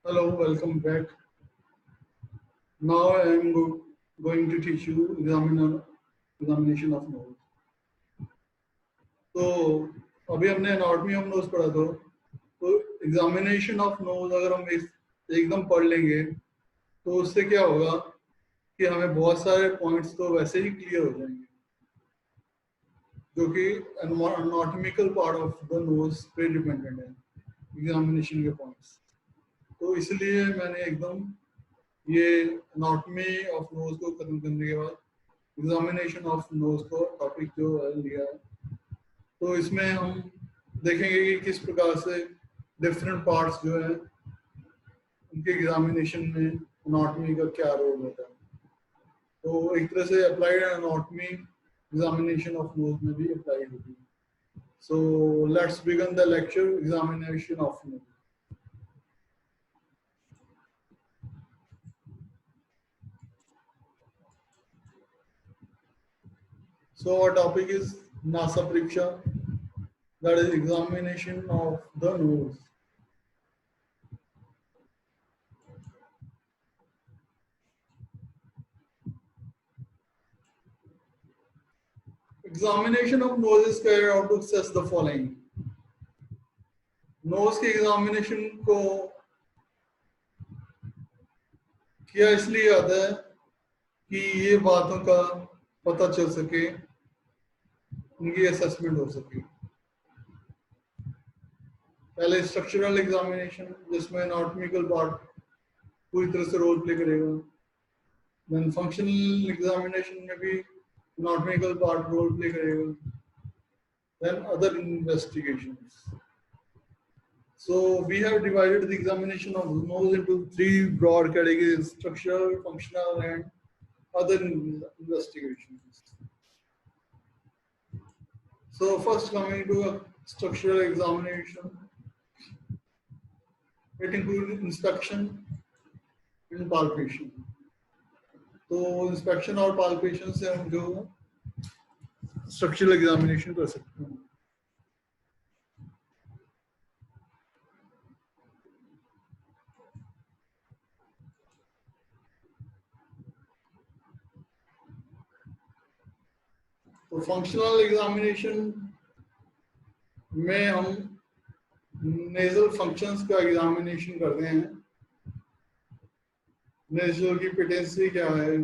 Hello, welcome back. Now I am going to teach you examination of nose. तो अभी हमने anatomy of nose पढ़ा तो examination of nose अगर हम एकदम पढ़ लेंगे तो उससे क्या होगा कि हमें बहुत सारे पॉइंट्स तो वैसे ही क्लियर हो जाएंगे जो कि anatomical part of the nose पे डिपेंडेंट है एग्जामिनेशन के पॉइंट्स। तो इसलिए मैंने एकदम ये एनाटॉमी ऑफ नोज को खत्म करने के बाद एग्जामिनेशन ऑफ नोज को टॉपिक जो है लिया है। तो इसमें हम देखेंगे कि किस प्रकार से डिफरेंट पार्ट्स जो है उनके एग्जामिनेशन में एनाटॉमी का क्या रोल होता है। तो एक तरह से applied anatomy examination of nose में भी अप्लाइड होती है। So let's begin the lecture examination of nose. So our topic is NASA Pariksha, that is examination of the nose. Examination of nose is carried out to assess the following. Nose के examination को किया इसलिए आता है कि ये बातों का पता चल सके, उनकी असेसमेंट हो सके। पहले स्ट्रक्चरल एग्जामिनेशन जिसमें एनाटॉमिकल पार्ट पूरी तरह से रोल प्ले करेगा। देन फंक्शनल एग्जामिनेशन में भी एनाटॉमिकल पार्ट रोल प्ले करेगा। Then other investigations. So we have divided the examination of nose into three broad categories: structural, functional, and other investigations. So first coming to a structural examination, it includes inspection and palpation. तो inspection और palpation से हम जो structural examination कर सकते हैं। तो functional examination में हम नेजल फंक्शंस का एग्जामिनेशन करते हैं। नेजल की पेटेंसी क्या है,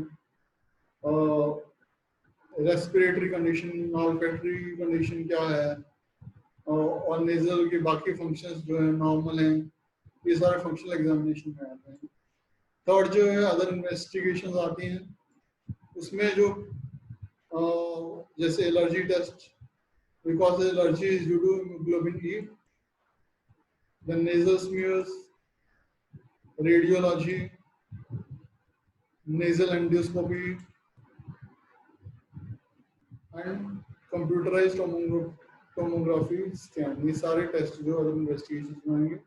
रेस्पिरेटरी कंडीशन, ऑल्फैक्टरी कंडीशन क्या है, और नेजल के बाकी फंक्शंस जो है नॉर्मल हैं, ये सारे फंक्शनल एग्जामिनेशन में आते हैं। थर्ड जो है अदर इन्वेस्टिगेशंस आती हैं, उसमें जो जैसे allergy test, because allergy is due to haemoglobin E, then nasal smears, radiology, nasal endoscopy and computerised tomography scan, ये सारे टेस्ट जो अदर इन्वेस्टिगेशंस में आएंगे।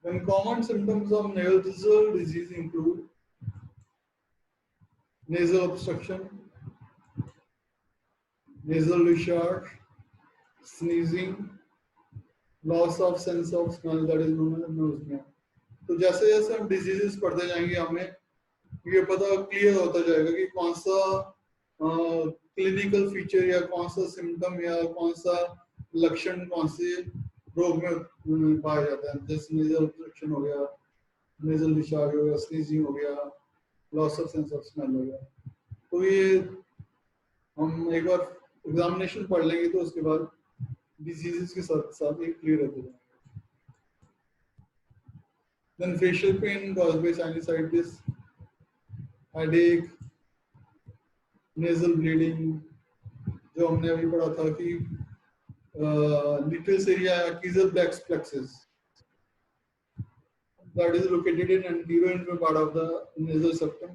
Then common symptoms of nasal disease include nasal obstruction, nasal discharge, sneezing, loss of sense of smell, that is known as nausea. तो जैसे जैसे हम diseases पढ़ते जाएंगे हमें ये पता क्लियर होता जाएगा कि कौन सा क्लिनिकल फीचर या कौन सा सिम्टम या कौन सा लक्षण कौन से रोग में पाया जाता है। जैसे नेजल ऑब्स्ट्रक्शन हो गया, नेजल डिस्चार्ज हो गया, स्नीजिंग हो गया, loss of sense of smell हो गया। तो ये हम एक बार एग्जामिनेशन पढ़ लेंगे तो उसके बाद डिजीजेस के साथ साथ ये क्लियर हो जाएगा। Then facial pain caused by sinusitis, headache, nasal bleeding, जो हमने अभी पढ़ा था कि little area acusal plexus that is located in anterior part of the nasal septum,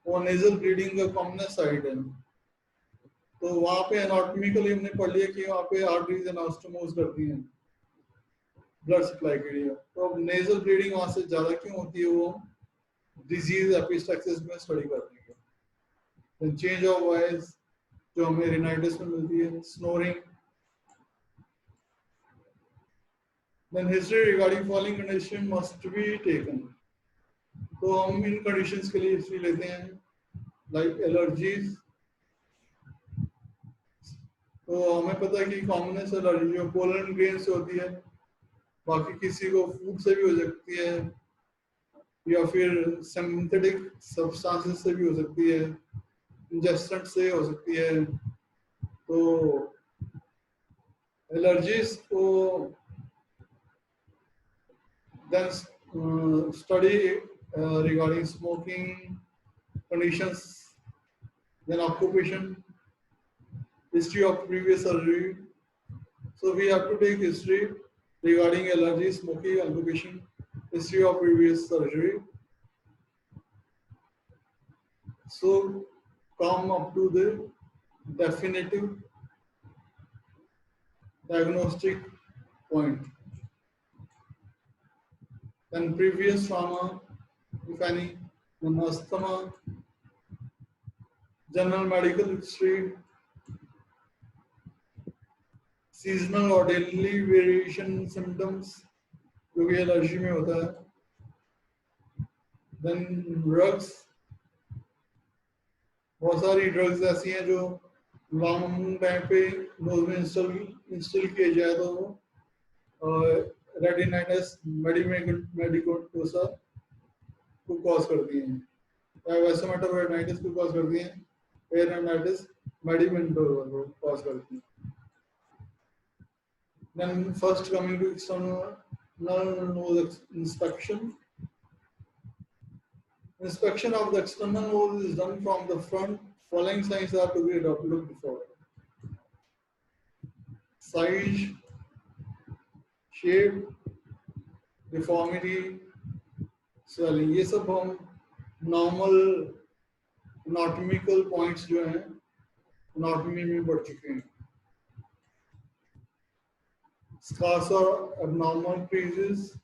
वो नेजल ब्लीडिंग का कॉमनेस्ट साइट है। तो वहाँ पे एनाटॉमिकली हमने पढ़ लिया कि वहाँ पे आर्टरीज एनास्टोमोस करती हैं ब्लड सप्लाई के लिए। तो अब नेजल ब्लीडिंग वहाँ से ज़्यादा क्यों होती है, वो डिजीज एपिस्टैक्सिस में स्टडी करते हैं। चेंज ऑफ वॉइस जो हमें रिनाइटिस में मिलती है, snoring, Then history regarding following condition must be taken. तो हम इन कंडीशंस के लिए हिस्ट्री लेते हैं, लाइक एलर्जीज। तो हमें पता है कि कॉमनेस एलर्जी जो पोलन ग्रेन से होती है, बाकी किसी को फूड से भी हो सकती है या फिर सिंथेटिक सब्सटेंसेस से भी हो सकती है, इंजेस्टेंट से हो सकती है। तो एलर्जीज को then study regarding smoking conditions, then occupation, history of previous surgery. So we have to take history regarding allergy, smoking, occupation, history of previous surgery. So come up to the definitive diagnostic point. Then previous trauma, if any, then asthma, general medical history, seasonal or daily variation symptoms जो कि allergy में होता है, then drugs, बहुत सारी drugs ऐसी हैं जो लॉन्ग टाइम पे नोज में इंस्टॉल किए जाए तो रेटिनाइटिस मेडिकोसा को कॉज करती हैं, वैसोमेटर रेटिनाइटिस को कॉज करती हैं, रेटिनाइटिस मेडिमेंटोसा को कॉज करती हैं। Then first coming to external nose inspection. Inspection of the external nose is done from the front. Following signs are to be looked for: size, shape, deformity, swelling. ये सब हम normal anatomical points जो हैं anatomy में पढ़ चुके हैं। Scars or abnormal creases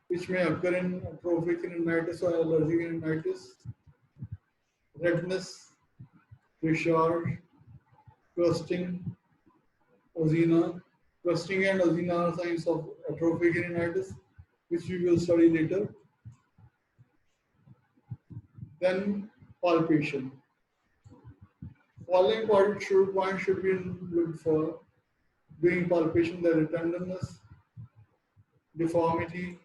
which may occur in atrophic rhinitis or allergic rhinitis, redness, discharge, crusting, ozena. Crusting and ozena are signs of atrophic rhinitis, which we will study later. Then palpation. Following point should be looked for during palpation: there is tenderness, deformity,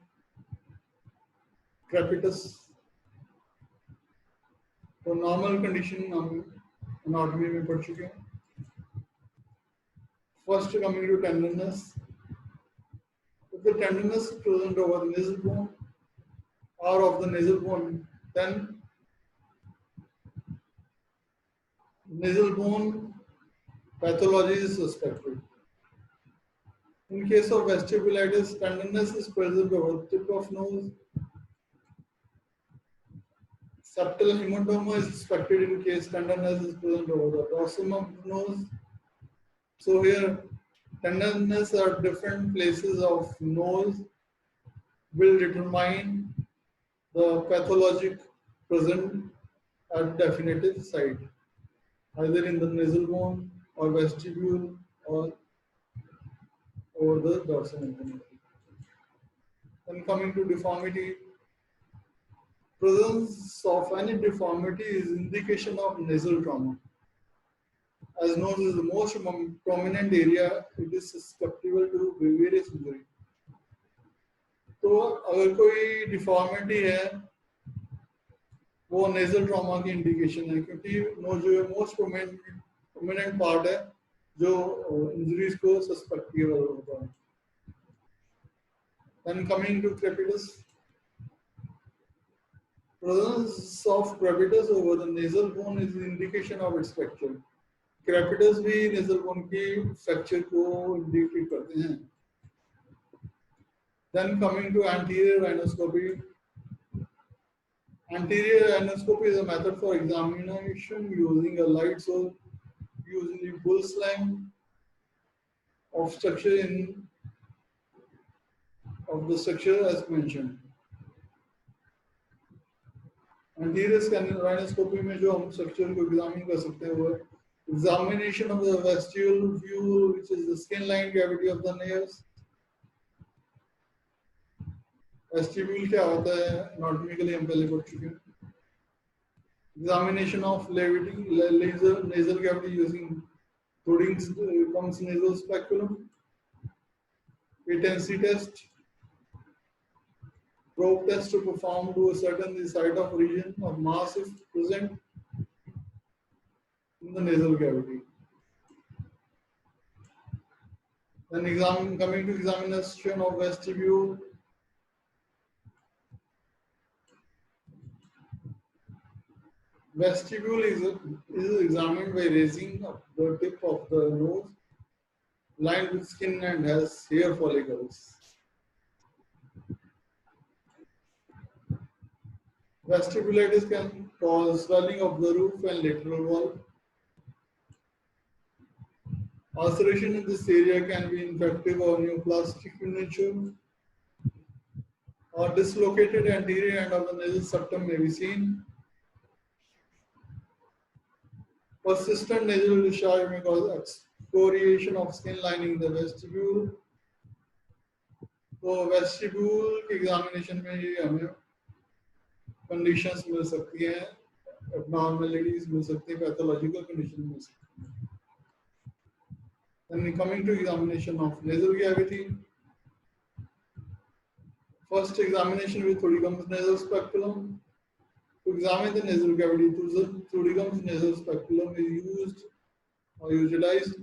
crepitus. तो normal condition हम anatomy में पढ़ चुके हैं। First coming to tenderness. If the tenderness is present over the nasal bone or of the nasal bone, then nasal bone pathology is suspected. In case of vestibulitis, tenderness is present over the tip of nose. Septal hematoma is suspected in case tenderness is present over the dorsum of the nose. So here, tenderness at different places of nose will determine the pathologic present at definitive site, either in the nasal bone or vestibule or over the dorsum of the nose. Then coming to deformity, presence of any deformity is indication of nasal trauma. As nose is the most prominent area, it is susceptible to various injury. तो अगर कोई deformity है वो nasal trauma की indication है, क्योंकि knows जो है मोस्ट प्रोमिनेंट पार्ट है जो इंजरीज को सस्पेक्टेबल होता है। Then coming to crepitus, presence of crepitus over the nasal bone is an indication of its fracture. Crepitus भी nasal bone की फ्रैक्चर को इंडिकेट करते हैं। Then coming to anterior rhinoscopy. Anterior rhinoscopy is a method for examination using a light source, usually bull slang, of structure of the structure as mentioned. Anterior rhinoscopy में जो हम structure को examine कर सकते हैं वो है examination of the vestibular view, which is the skin line cavity of the nares. Vestibule क्या होता है, एनाटॉमी के लिए हम पहले पढ़ चुके हैं. Examination of nasal cavity using Thornton's nasal speculum, patency test, probe test to perform to ascertain the site of region of mass if present in the nasal cavity. Then coming to examination of vestibule. Vestibule is examined by raising up the tip of the nose, lined with skin and has hair follicles. Vestibulitis can cause swelling of the roof and lateral wall. Ulceration in this area can be infective or neoplastic in nature, or dislocated anterior end of the nasal septum may be seen. Persistent nasal discharge may cause excoriation of skin lining in the vestibule. तो vestibule के examination में ये हमें conditions मिल सकती हैं, abnormalities मिल सकती हैं, pathological condition मिल सकती हैं. Then coming to examination of nasal cavity. First examination with Thornton's nasal speculum. To examine the nasal cavity, Thornton's nasal speculum is used or utilized.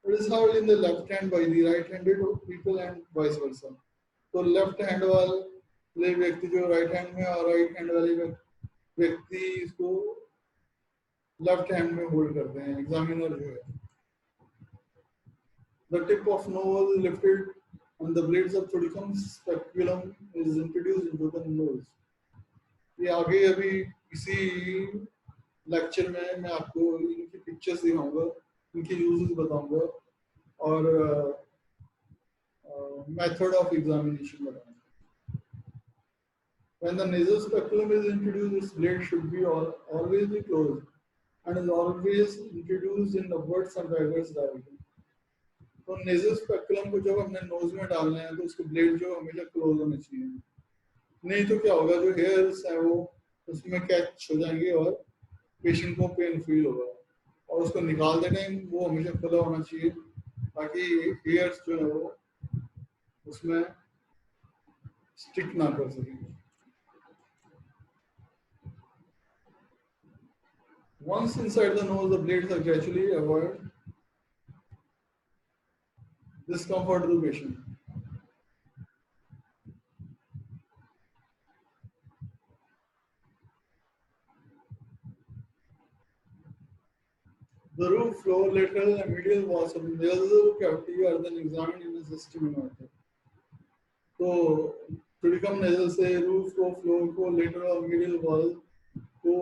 It is held in the left hand by the right-handed people and vice versa. तो left hand वाले व्यक्ति जो right hand में और right hand वाले व्यक्ति इसको left hand में होल्ड करते हैं. एग्जामिनर जो है. The tip of nose lifted and the blades of Thornton's speculum is introduced into the nose. ये आगे अभी इसी लेक्चर में मैं आपको इनकी पिक्चर्स दिखाऊंगा, इनके यूजेस बताऊंगा और method of examination बताऊंगा. When the nasal speculum is introduced, its blade should be always be closed and is always introduced in upwards and diverse direction. तो nasal speculum को जब हमने नोज में डालना है तो उसके ब्लेड जो हमेशा क्लोज होने चाहिए, नहीं तो क्या होगा, जो हेयर्स है वो उसमें कैच हो जाएंगे और पेशेंट को पेन फील होगा. और उसको निकालते टाइम वो हमेशा खुला होना चाहिए ताकि हेयर्स जो है वो उसमें स्टिक ना कर सके. Once inside the nose, the blades are gradually avoid discomfort to the patient. The roof, floor, lateral, and medial walls of the nasal cavity are then examined in a systematic manner. तो ट्रिकम nasal से roof को, floor को, lateral और middle wall को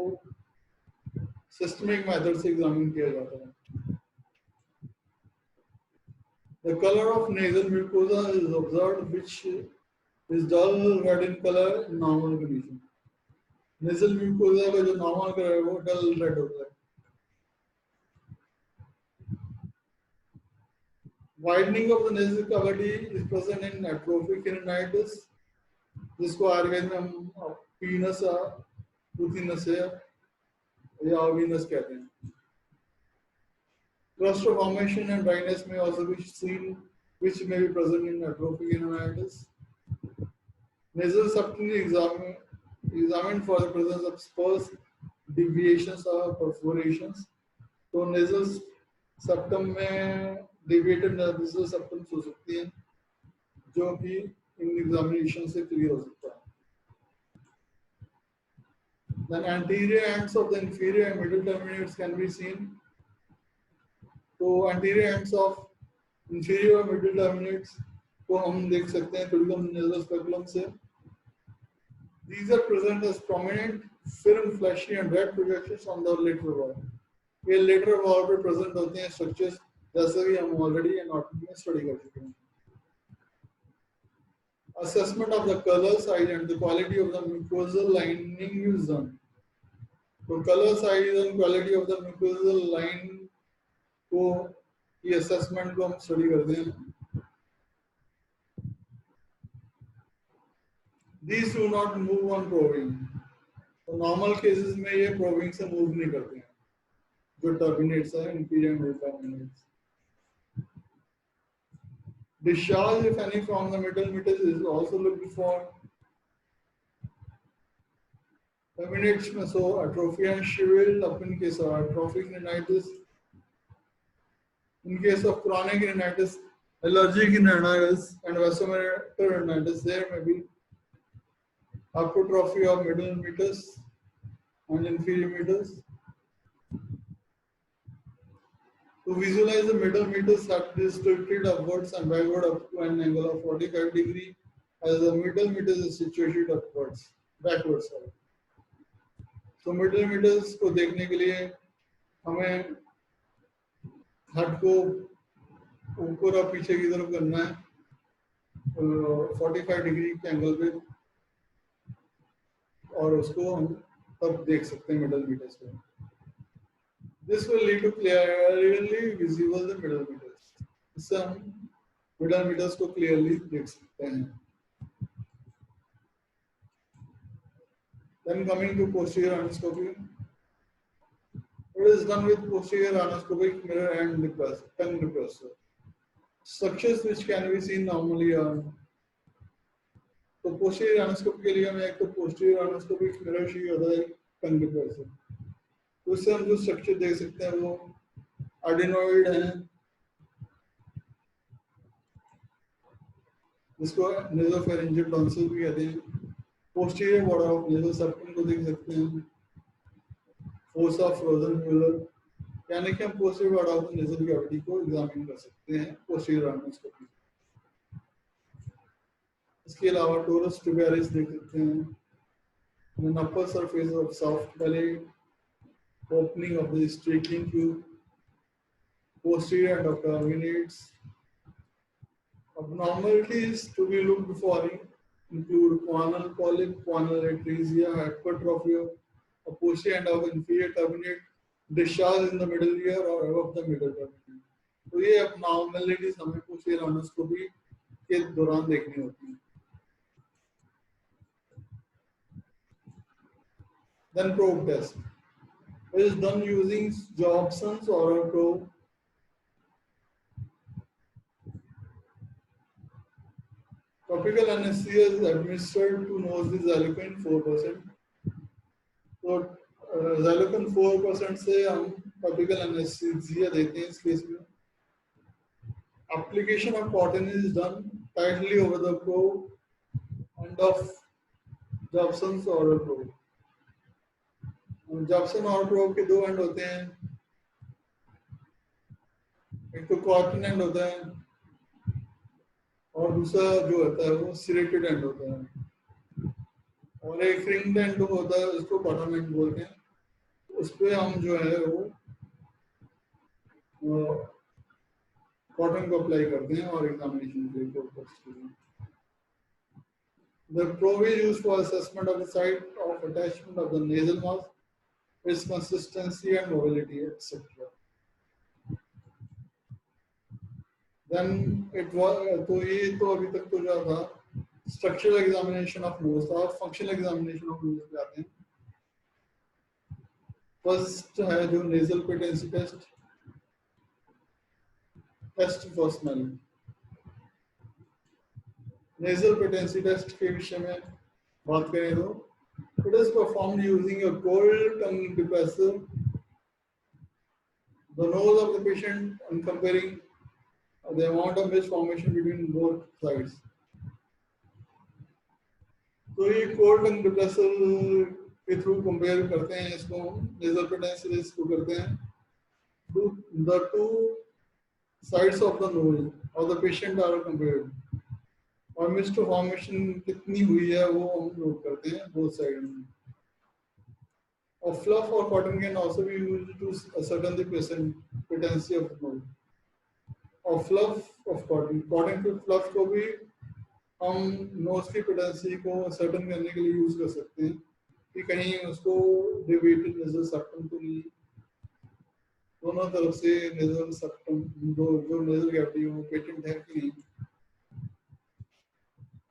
systemic method से examine किया जाता है. The color of nasal mucosa is observed, which is dull red in color in normal condition. Nasal mucosa का जो नॉर्मल कलर है वो डल रेड होता है. Widening of the nasal cavity is present in atrophic rhinitis, जिसको आयुर्वेद में हम पीनस पुथिनस या वीनस कहते हैं. Cluster formation and dryness may also be seen, which may be present in atrophic rhinitis. Nasal septum is examined for the presence of spurs, deviations or perforations. तो nasal septum में deviated nasal septum हो सकती है, जो कि in examination से clear हो सकता है. Then anterior ends of the inferior and middle terminates can be seen. तो anterior ends of inferior and middle terminates को हम देख सकते हैं Thornton's nasal speculum से. These are present as prominent, firm, fleshy and red projections on the lateral wall. ये lateral wall पे present होते हैं structures, जैसे भी हम already anatomy में study कर चुके हैं. Assessment of the color, size and the quality of the mucosal lining is done. तो color, size and quality of the mucosal line को ये assessment को हम study करते हैं. These do not move on probing. तो नॉर्मल केसेस में ये प्रोबिंग से मूव नहीं करते हैं जो टर्मिनेट्स है inferior mid terminates. Discharge, if any, from the middle meters is also looked for. Terminates में so atrophy and shrivel up in case of atrophic rhinitis. In case of chronic rhinitis, allergic rhinitis, and vasomotor rhinitis, there may be hypertrophy of middle meters and inferior meters. To visualize the middle meters have distributed upwards and backward up to an angle of 45 degrees as the middle meters is situated upwards, backwards. तो middle metres को देखने के लिए हमें head को ऊपर और पीछे की तरफ करना है 45 डिग्री के एंगल पे और उसको हम तब देख सकते हैं मिडल मीटर्स को. This will lead to clearly visible the middle meters. इससे हम मिडल मीटर्स को क्लियरली देख सकते हैं. Then coming to posterior anoscopy, it is done with posterior anoscopic mirror and tongue depressor. Structures which can be seen normally are. तो posterior anoscopy के लिए हमें एक तो posterior anoscopic mirror चाहिए होता है tongue depressor. तो इससे हम जो स्ट्रक्चर देख सकते हैं वो adenoid है जिसको nasopharyngeal tonsil भी कहते हैं. Posterior border of nasal septum को देख सकते हैं. Fossa Frozen-Muller, यानी कि हम posterior border of nasal cavity को एग्जामिन कर सकते हैं posterior anoscopy. इसके अलावा torus tuberous देख सकते हैं. Then upper surface of soft belly, opening of the streaking tube, posterior end of terminates. Abnormalities to be looked for include choanal polyp, choanal atresia, hypertrophy of a posterior end of inferior turbinate, discharge in the middle ear or above the middle turbinate. तो ये abnormalities हमें posterior anoscopy के दौरान देखनी होती हैं. Then probe test. It is done using Jobson's oral probe. Topical anesthesia is administered to nose with xylocaine 4%. तो xylocaine 4% से हम topical anesthesia देते हैं इस केस में. Application of cotton is done tightly over the probe end of Jobson's oral probe. Jobson और probe के दो एंड होते हैं. एक तो कॉटन एंड होता है और दूसरा जो होता है वो सिरेटेड एंड होता है और एक रिंग्ड एंड होता है उसको बॉटम एंड बोलते हैं. उस पे हम जो है वो कॉटन को अप्लाई करते हैं और एग्जामिनेशन के लिए. The probe is used for assessment of the site of attachment of the nasal mouth, its consistency and mobility, etc. Then it was तो ये तो अभी तक तो जो था structural examination of nose था. functional examination of nose पे आते हैं. First है जो nasal patency test, test for smell. Nasal patency test के विषय में बात करें तो it is performed using a cold tongue depressor the nose of the patient and comparing the amount of mist formation between both sides. तो ये cold tongue depressor के through compare करते हैं इसको nasal patency test को करते हैं the two sides of the nose of the patient are compared और मिस्ट फॉर्मेशन कितनी हुई है वो हम नोट करते हैं बोथ साइड में. और फ्लफ और cotton can also be used to ascertain the patency of the nose. और फ्लफ ऑफ कॉटन के फ्लफ को भी हम नोज की पेटेंसी को ascertain करने के लिए यूज कर सकते हैं कि कहीं उसको डेविएटेड नेजल सेप्टम तो नहीं, दोनों तरफ से नेजल सेप्टम जो नेजल कैविटी है वो पेटेंट है कि नहीं.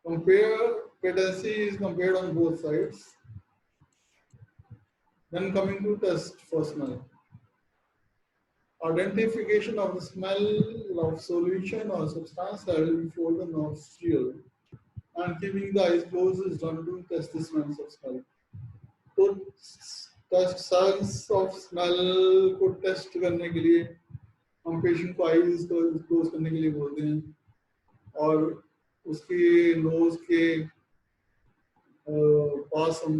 Compare patency is compared on both sides. Then coming to test for smell. Identification of the smell of solution or substance held before the nostril and keeping the eyes closed is done to test the smells of smell. तो taste sense of smell को test करने के लिए हम patient को eyes को close करने के लिए बोलते हैं और उसकी नोज के पास हम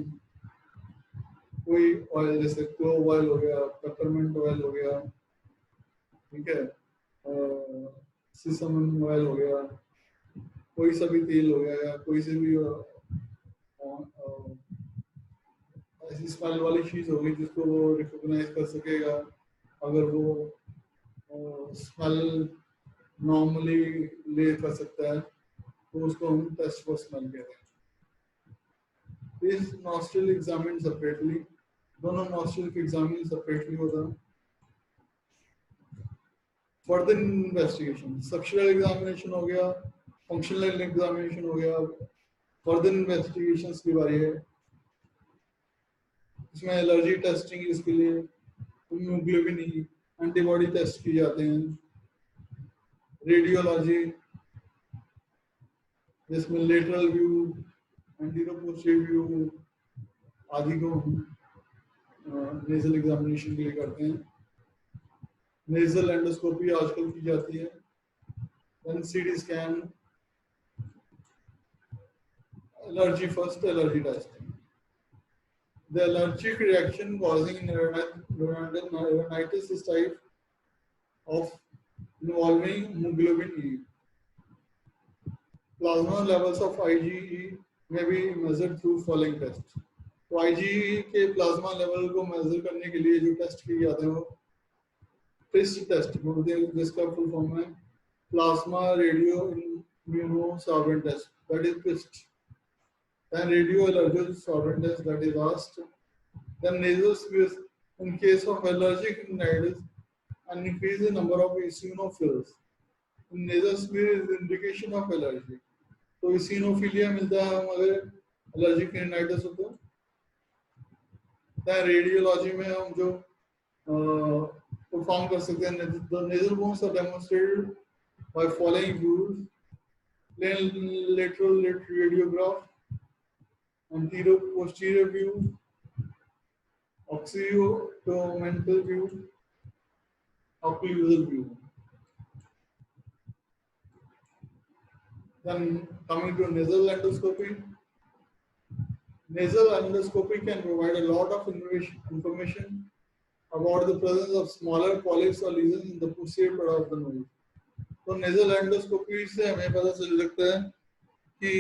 कोई ऑयल जैसे क्लोव ऑयल हो गया, पेपरमिंट ऑयल हो गया, ठीक है, सिसमन ऑयल हो गया, कोई सा भी तेल हो गया या कोई से भी ऐसी स्मेल वाली चीज होगी जिसको वो रिकॉग्नाइज कर सकेगा अगर वो स्मेल नॉर्मली ले कर सकता है तो उसको हम टेस्ट फॉर स्मेल कहते हैं। इस नॉस्ट्रिल एग्जामिन सेपरेटली, दोनों नॉस्ट्रिल के एग्जामिन सेपरेटली होता है। फर्दर इन्वेस्टिगेशन, सक्शनल एग्जामिनेशन हो गया, फंक्शनल एग्जामिनेशन हो गया, फर्दर इन्वेस्टिगेशंस की बारी है। इसमें एलर्जी टेस्टिंग, इसके लिए हीमोग्लोबिन एंटीबॉडी टेस्ट किए जाते हैं। रेडियोलॉजी जिसमें lateral view, antero posterior view आदि को नेजल एग्जामिनेशन के लिए करते हैं। नेजल एंडोस्कोपी आजकल की जाती है। Then CT scan, allergy first, allergy testing. The allergic reaction causing neuronitis is type of involving hemoglobin E. Plasma levels of IgE may be measured through following tests. तो IgE के plasma level को major करने के लिए जो test किए जाते हैं वो PRIST टेस्ट बोलते हैं, जिसका फुल फॉर्म है plasma radio immunosorbent test, that is PRIST. Then radioallergen sorbent test, that is asked. Then nasal smears in case of allergic rhinitis and increase the number of eosinophils. Nasal smear is indication of allergy. तो eosinophilia मिलता है अगर allergic rhinitis हो तो। then radiology में हम जो perform कर सकते हैं, the nasal bones are demonstrated by following views: plain lateral radiograph, anterior posterior view, occipitomental view, occlusal view. Then coming to nasal endoscopy. Nasal endoscopy can provide a lot of information about the presence of smaller polyps or lesions in the posterior part of the nose. तो nasal endoscopy से हमें पता चल सकता है कि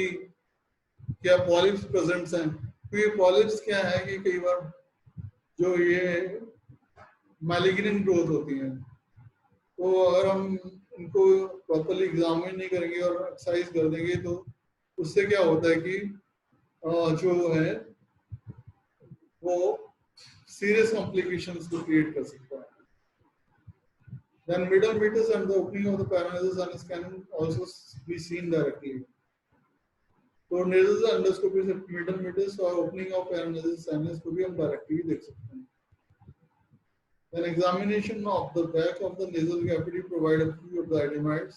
क्या polyps presents हैं। तो ये पॉलिप्स क्या है कि कई बार जो ये मैलिग्नेंट ग्रोथ होती हैं, तो अगर हम इनको प्रॉपर्ली एग्जामिन नहीं करेंगे और एक्सरसाइज कर देंगे तो उससे क्या होता है कि जो है वो सीरियस कॉम्प्लिकेशंस को क्रिएट कर सकता है। Then middle meatus and the opening of the paranasal can also be seen directly. तो nasal endoscopy से middle meatus और opening of paranasal sinus को भी हम डायरेक्टली देख सकते हैं। Then examination of the back of the nasal cavity provide a view of the adenoids,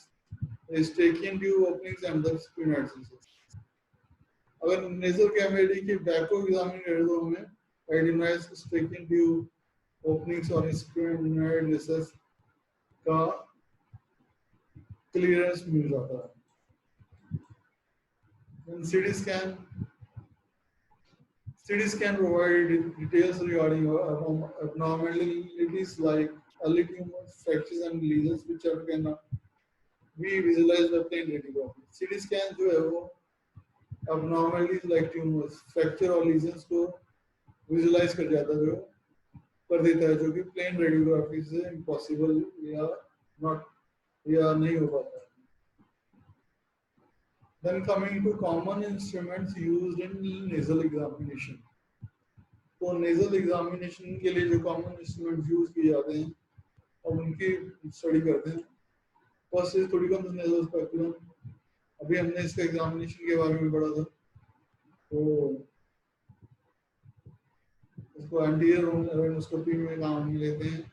the Eustachian tube openings and the sphenoid recesses. अगर nasal cavity के back को examine करें तो हमें adenoids, Eustachian tube openings और sphenoid recesses का clearance मिल जाता है। Then CT scan provide details regarding abnormalities like early tumors, fractures and lesions which cannot be visualized by plain radiography. CT scan जो है वो abnormalities like tumors, fracture और lesions को visualize कर जाता है, जो कर देता है, जो कि plain radiography से impossible या नहीं हो पाता है। Then coming to common instruments used in nasal examination. तो nasal examination के लिए जो common instruments use किए जाते हैं और उनकी स्टडी करते हैं। फर्स्ट इज थोड़िकम nasal speculum, अभी हमने इसका एग्जामिनेशन के बारे में पढ़ा था। तो इसको एंटीरियर एंडोस्कोपी में काम में लेते हैं।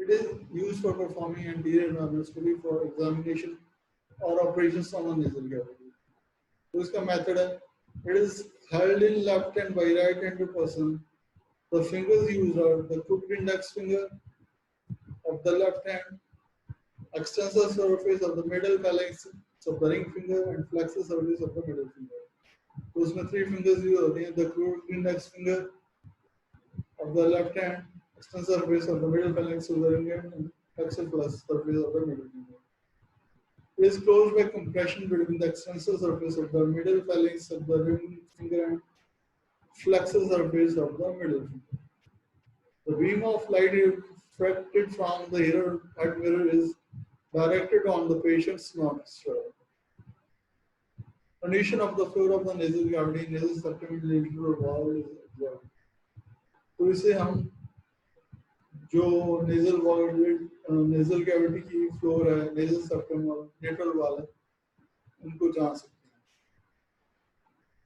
It is used for performing anterior endoscopy for examination or operations on the nasal cavity. तो इसका मेथड है, it is held in left hand by right-handed person. The fingers used are the crooked index finger of the left hand, extensor surface of the middle phalanx of the ring finger, and flexor surface of the middle finger. तो उसमें 3 fingers use होती हैं, the crooked index finger of the left hand, extensor surface of the middle phalanx of the ring hand, and flexor surface of the middle finger. It is closed by compression between the extensor surface of the middle phalanx of the ring finger and flexor surface of the middle finger. The beam of light reflected from the head mirror is directed on the patient's nostril. Condition of the floor of the nasal cavity, nasal septum and lateral wall is observed. तो इसे हम जो nasal wall nasal cavity की floor है, nasal septum और lateral wall है, उनको जान सकते हैं।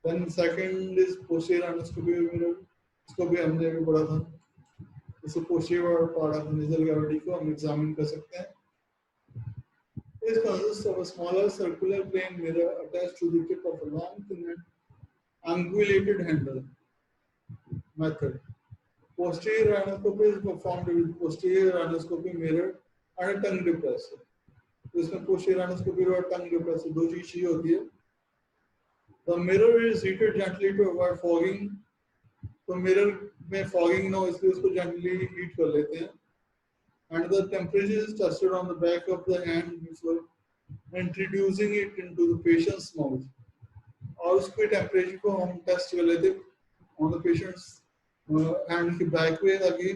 Then second is posterior endoscopy mirror, इसको भी हमने अभी पढ़ा था। इसे posterior part of nasal cavity को हम एग्जामिन कर सकते हैं। It consists of a smaller circular plane mirror attached to the tip of a long thin angulated handle. Method: posterior endoscopy is performed with posterior endoscopy mirror and a tongue depressor. तो इसमें posterior endoscopy और tongue depressor दो चीज चाहिए होती है। The mirror is heated gently to avoid fogging. तो mirror में fogging ना हो इसलिए उसको gently heat कर लेते हैं। And the temperature is tested on the back of the hand before introducing it into the patient's mouth. और उसके temperature को हम test कर लेते हैं on the patient's hand के back पे, ताकि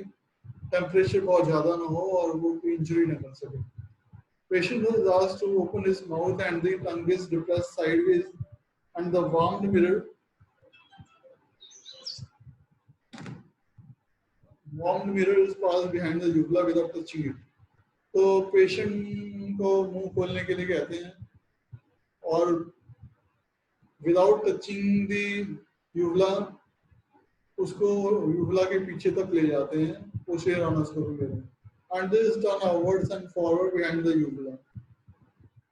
temperature बहुत ज़्यादा ना हो और वो कोई injury ना कर सके। Patient is asked to open his mouth and the tongue is depressed sideways, and the warmed mirror is passed behind the uvula without touching it. तो पेशेंट को मुंह खोलने के लिए कहते हैं और विदाउट टचिंग द यूवला उसको यूवला के पीछे तक ले जाते हैं पोस्टीरियर एंडोस्कोपी में, and this turn upwards and forward behind the uvula,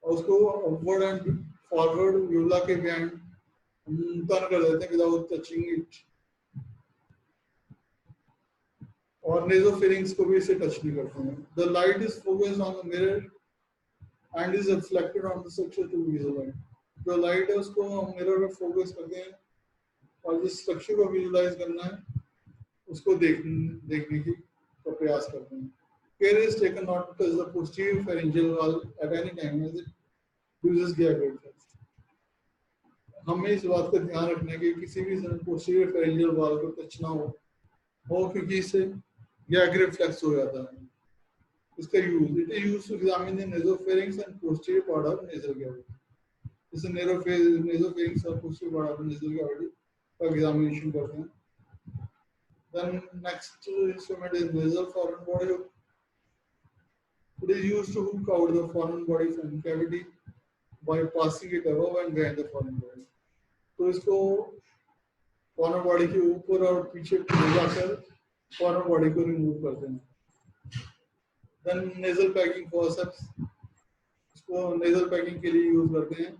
और उसको अपवर्ड एंड फॉरवर्ड यूवला के बिहाइंड टर्न कर देते हैं विदाउट टचिंग इट। और नेजोफेरिंग्स को भी इसे टच नहीं करते हैं। The light is focused on the mirror and is reflected on the structure to visualize. जो लाइट है उसको हम मिरर में फोकस करते हैं और जिस स्ट्रक्चर को विजुलाइज करना है उसको देखने की का प्रयास करते हैं। Care is taken not to touch the posterior pharyngeal wall at any time as it uses gag reflex. हमें इस बात का ध्यान रखना है कि किसी भी समय पोस्टीरियर pharyngeal wall को टच ना हो क्योंकि इससे gag reflex हो जाता है। इसका use it is used to examine the nasopharynx and posterior part of nasal cavity. इसे नेसोफेरिंक्स और posterior part of nasal cavity का एग्जामिनेशन करते हैं। Then next instrument is nasal foreign body hook. It is used to hook out the foreign body from cavity by passing it above and behind the foreign body. तो इसको foreign body के ऊपर और पीछे ले जाकर फॉरेन बॉडी को remove करते हैं। Then nasal packing forceps, इसको nasal packing के लिए यूज करते हैं।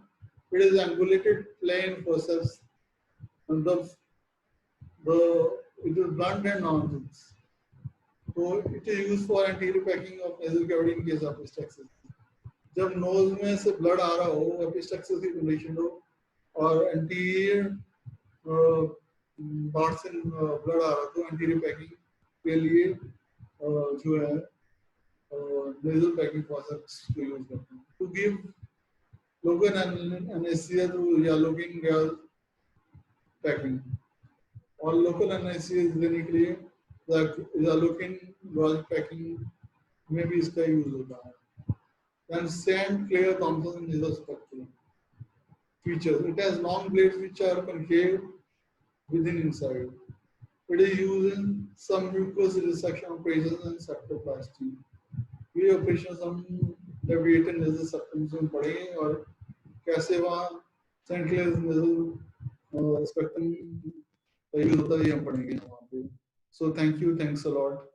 It is angulated plane forceps, and it is blunt and non-dense. So it is used for anterior packing of nasal cavity in case of epistaxis. जब knows में से blood आ रहा हो, एपिस्टैक्सिस की कंडीशन हो और एंटीरियर पार्ट से blood आ रहा तो एंटीरियर पैकिंग के लिए जो है nasal packing forceps को यूज करते हैं। To give local anesthesia through Yallokin gas packing, और local anesthesia देने के लिए Yallokin gas packing में भी इसका यूज होता है। Then St. Clair Thompson nasal speculum features. It has long blades which are concave within inside. It is used in some mucous resection operations and septoplasty. ये operation हम लेविएटेड nasal septum में पढ़े और कैसे वहाँ सेंट्रल स्पेक्ट्रम का use होता है, ये हम पढ़ेंगे वहाँ पे। So thank you, thanks a lot.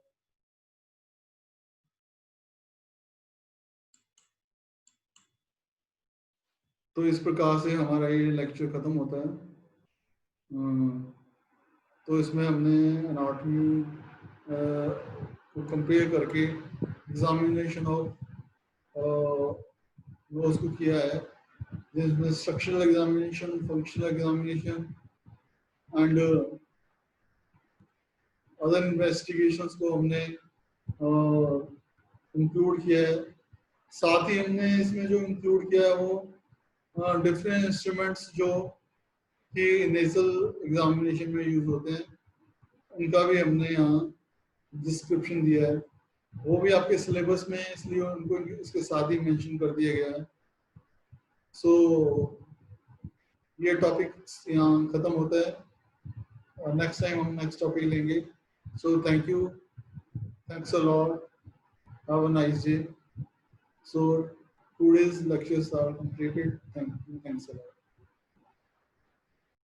तो इस प्रकार से हमारा ये लेक्चर खत्म होता है। तो इसमें हमने एनाटॉमी को कंपेयर करके एग्जामिनेशन ऑफ रोज को किया है, जिसमें structural examination, functional examination and other investigations को हमने इंक्लूड किया है। साथ ही हमने इसमें जो इंक्लूड किया है वो डिफरेंट इंस्ट्रूमेंट्स जो कि नेजल एग्जामिनेशन में यूज होते हैं, उनका भी हमने यहाँ डिस्क्रिप्शन दिया है। वो भी आपके सिलेबस में, इसलिए उनको इसके साथ ही मेंशन कर दिया गया है। सो ये टॉपिक यहाँ खत्म होता है, और नेक्स्ट टाइम हम नेक्स्ट टॉपिक लेंगे। So thank you, thanks a lot, have a nice day. So today's lectures are completed. Thank you. Thanks a lot.